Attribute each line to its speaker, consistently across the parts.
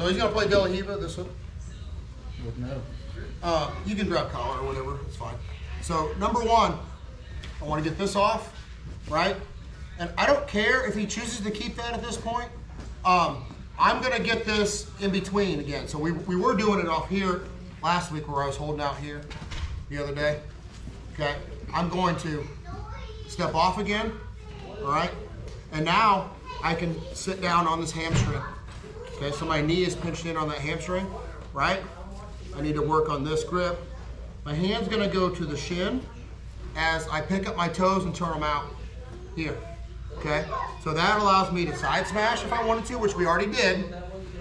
Speaker 1: So he's gonna play De La Riva, this one.
Speaker 2: No.
Speaker 1: You can grab collar or whatever, it's fine. So number one, I wanna get this off, right? And I don't care if he chooses to keep that at this point. I'm gonna get this in between again. So we were doing it off here last week where I was holding out here the other day. Okay, I'm going to step off again, all right? And now I can sit down on this hamstring. Okay, so my knee is pinched in on that hamstring, right? I need to work on this grip. My hand's gonna go to the shin as I pick up my toes and turn them out here. Okay, so that allows me to side smash if I wanted to, which we already did,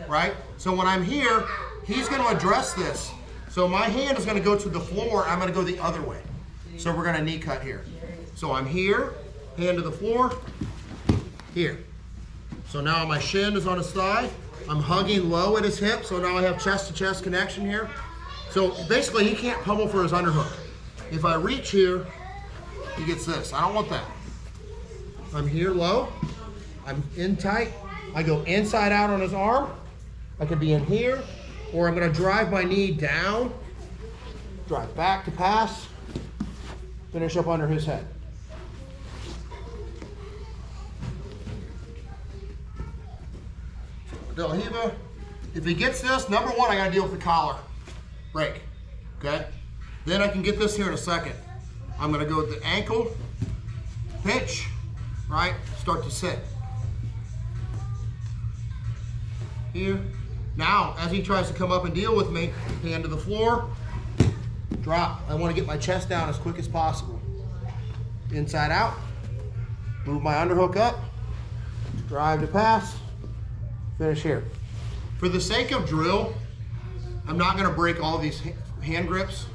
Speaker 1: right? So when I'm here, he's gonna address this. So my hand is gonna go to the floor, I'm gonna go the other way. So we're gonna knee cut here. So I'm here, hand to the floor, here. So now my shin is on his thigh, I'm hugging low at his hip, so now I have chest to chest connection here. So basically he can't pummel for his underhook. If I reach here, he gets this. I don't want that. I'm here low, I'm in tight, I go inside out on his arm, I could be in here, or I'm gonna drive my knee down, drive back to pass, finish up under his head. De La Riva, if he gets this, number one, I gotta deal with the collar break, okay? Then I can get this here in a second. I'm gonna go with the ankle, pinch, right? Start to sit. Here. Now, as he tries to come up and deal with me, hand to the floor, drop. I want to get my chest down as quick as possible. Inside out, move my underhook up, drive to pass, finish here. For the sake of drill, I'm not going to break all of these hand grips,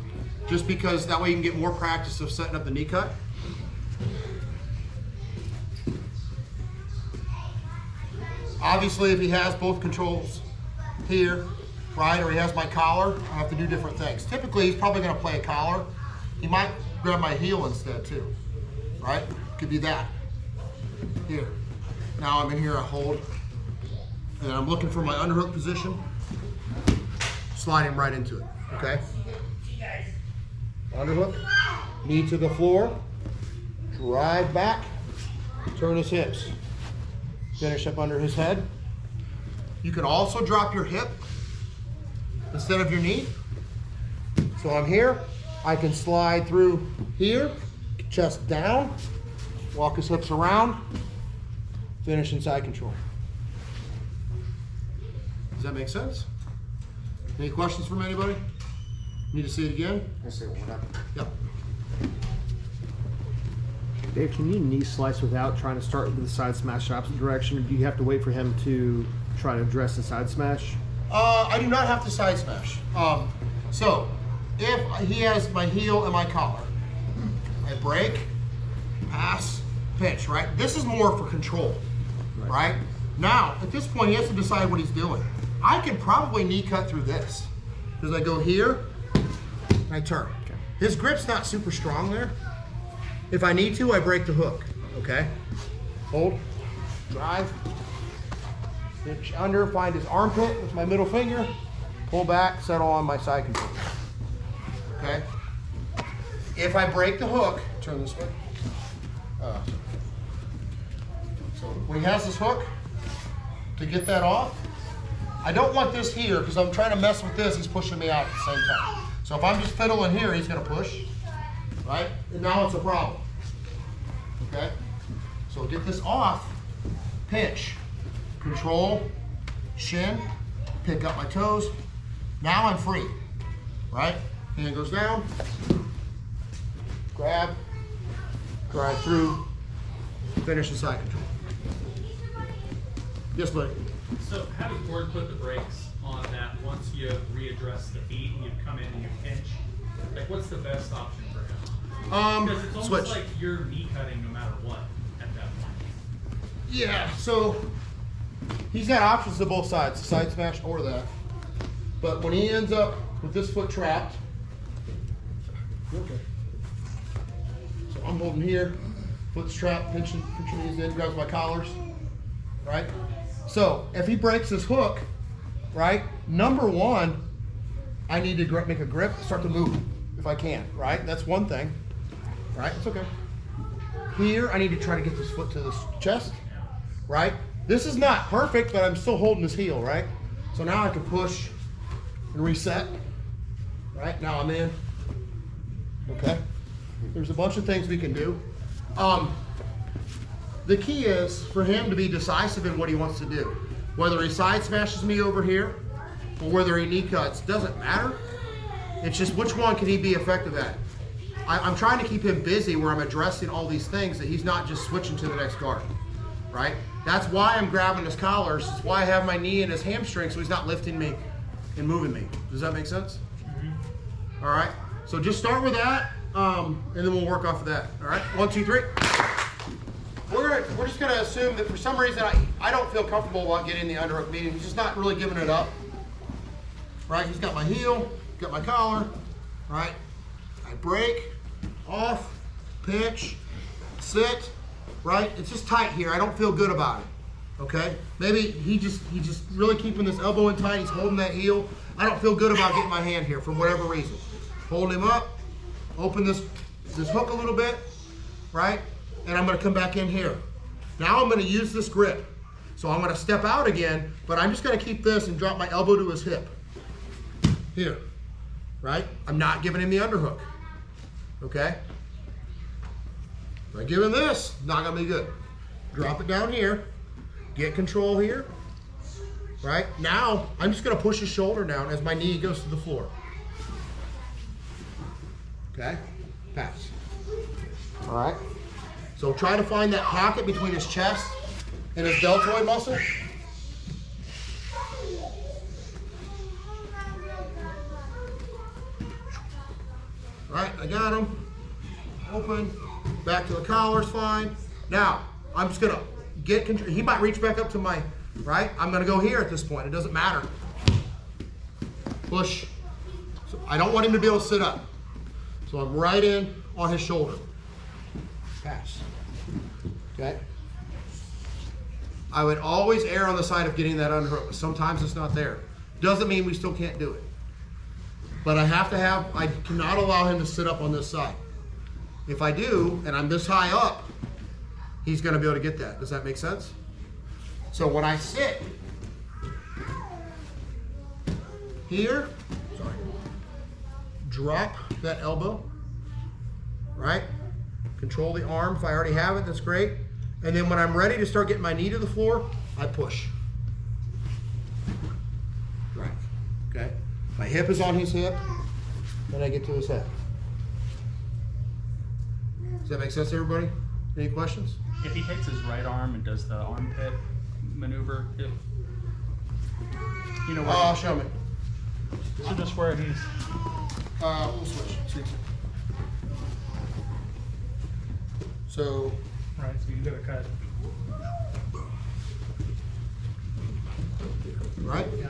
Speaker 1: just because that way you can get more practice of setting up the knee cut. Obviously, if he has both controls here, right, or he has my collar, I have to do different things. Typically, he's probably gonna play a collar. He might grab my heel instead too, right? Could be that. Here. Now I'm in here, I hold, and I'm looking for my underhook position, sliding right into it, okay? Underhook, knee to the floor, drive back, turn his hips. Finish up under his head. You can also drop your hip instead of your knee. So I'm here, I can slide through here, chest down, walk his hips around, finish in side control. Does that make sense? Any questions from anybody? Need to see it again?
Speaker 2: I see one up.
Speaker 1: Yep.
Speaker 3: Dave, can you knee slice without trying to start with the side smash opposite direction, or do you have to wait for him to try to address the side smash?
Speaker 1: I do not have to side smash. So, if he has my heel and my collar, I break, pass, pinch, right? This is more for control, right? Now, at this point, he has to decide what he's doing. I could probably knee cut through this, because I go here, and I turn.
Speaker 3: Okay.
Speaker 1: His grip's not super strong there. If I need to, I break the hook, okay? Hold, drive, pinch under, find his armpit with my middle finger, pull back, settle on my side control, okay? If I break the hook, turn this way. So when he has this hook, to get that off, I don't want this here because I'm trying to mess with this, he's pushing me out at the same time. So if I'm just fiddling here, he's gonna push, right? And now it's a problem, okay? So get this off, pinch, control, shin, pick up my toes. Now I'm free, right? Hand goes down, grab, drive through, finish the side control. Yes, buddy.
Speaker 4: So how does Gord put the brakes on that once you readdress the feet and you come in and you pinch? Like, what's the best option for him? Because it's almost
Speaker 1: Switch.
Speaker 4: like you're knee cutting no matter what at that point.
Speaker 1: Yeah, so he's got options to both sides, the side smash or that. But when he ends up with this foot trapped, okay. So I'm holding here, foot's trapped, pinching these in, grabs my collars, right? So if he breaks his hook, right? Number one, I need to make a grip, start to move if I can, right? That's one thing, right? It's okay. Here, I need to try to get this foot to this chest, right? This is not perfect, but I'm still holding this heel, right? So now I can push and reset, right? Now I'm in, okay? There's a bunch of things we can do. The key is for him to be decisive in what he wants to do. Whether he side smashes me over here or whether he knee cuts, doesn't matter. It's just which one can he be effective at. I'm trying to keep him busy where I'm addressing all these things that he's not just switching to the next guard, right? That's why I'm grabbing his collars. That's why I have my knee in his hamstring so he's not lifting me and moving me. Does that make sense? All right, so just start with that and then we'll work off of that. All right, 1, 2, 3. We're just gonna assume that for some reason I don't feel comfortable about getting the underhook meeting. He's just not really giving it up. Right, he's got my heel, got my collar, right? I break, off, pinch, sit, right? It's just tight here. I don't feel good about it. Okay? Maybe he just really keeping this elbow in tight, he's holding that heel. I don't feel good about getting my hand here for whatever reason. Hold him up, open this hook a little bit, right? And I'm gonna come back in here. Now I'm gonna use this grip. So I'm gonna step out again, but I'm just gonna keep this and drop my elbow to his hip. Here, right? I'm not giving him the underhook, okay? If I give him this, not gonna be good. Drop it down here, get control here, right? Now, I'm just gonna push his shoulder down as my knee goes to the floor. Okay, pass. All right, so try to find that pocket between his chest and his deltoid muscle. All right, I got him. Open, back to the collar's fine. Now, I'm just gonna get control. He might reach back up to my, right? I'm gonna go here at this point, it doesn't matter. Push. So I don't want him to be able to sit up. So I'm right in on his shoulder. Pass. Okay? I would always err on the side of getting that underhook, but sometimes it's not there. Doesn't mean we still can't do it. But I cannot allow him to sit up on this side. If I do, and I'm this high up, he's gonna be able to get that. Does that make sense? So when I sit here, drop that elbow, right? Control the arm. If I already have it, that's great. And then when I'm ready to start getting my knee to the floor, I push. Right, okay? My hip is on his hip, then I get to his head. Does that make sense to everybody? Any questions?
Speaker 2: If he takes his right arm and does the armpit maneuver, if you know where
Speaker 1: Show me.
Speaker 2: so just where he's
Speaker 1: We'll switch. So,
Speaker 2: right, so you do a cut.
Speaker 1: right? Yeah.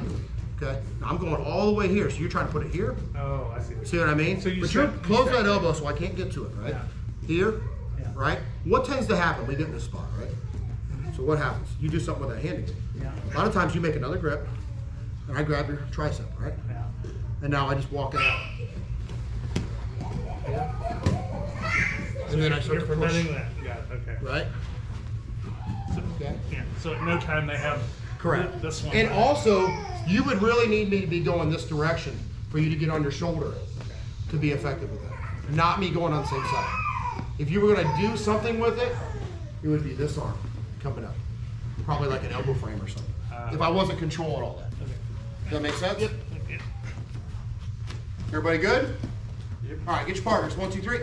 Speaker 1: Okay. Now I'm going all the way here, so you're trying to put it here?
Speaker 2: Oh, I see.
Speaker 1: See what I mean?
Speaker 2: So you
Speaker 1: but you're
Speaker 2: step-
Speaker 1: close
Speaker 2: you step-
Speaker 1: that elbow so I can't get to it, right?
Speaker 2: Yeah.
Speaker 1: Here,
Speaker 2: Yeah.
Speaker 1: right? What tends to happen? We get in this spot, right? So what happens? You do something with that hand again.
Speaker 2: Yeah.
Speaker 1: A lot of times you make another grip, and I grab your tricep, right?
Speaker 2: Yeah.
Speaker 1: And now I just walk it out. And then I start
Speaker 5: You're
Speaker 1: to push,
Speaker 5: preventing that. Yeah. Okay.
Speaker 1: right?
Speaker 5: So,
Speaker 1: Okay.
Speaker 5: yeah. So at no time they have
Speaker 1: Correct.
Speaker 5: this one.
Speaker 1: And also, you would really need me to be going this direction for you to get on your shoulder to be effective with that. Not me going on the same side. If you were gonna do something with it, it would be this arm coming up. Probably like an elbow frame or something. If I wasn't controlling all that.
Speaker 5: Okay.
Speaker 1: Does that make sense?
Speaker 5: Yep.
Speaker 1: Everybody good? Yep. All right, get your partners. 1, 2, 3.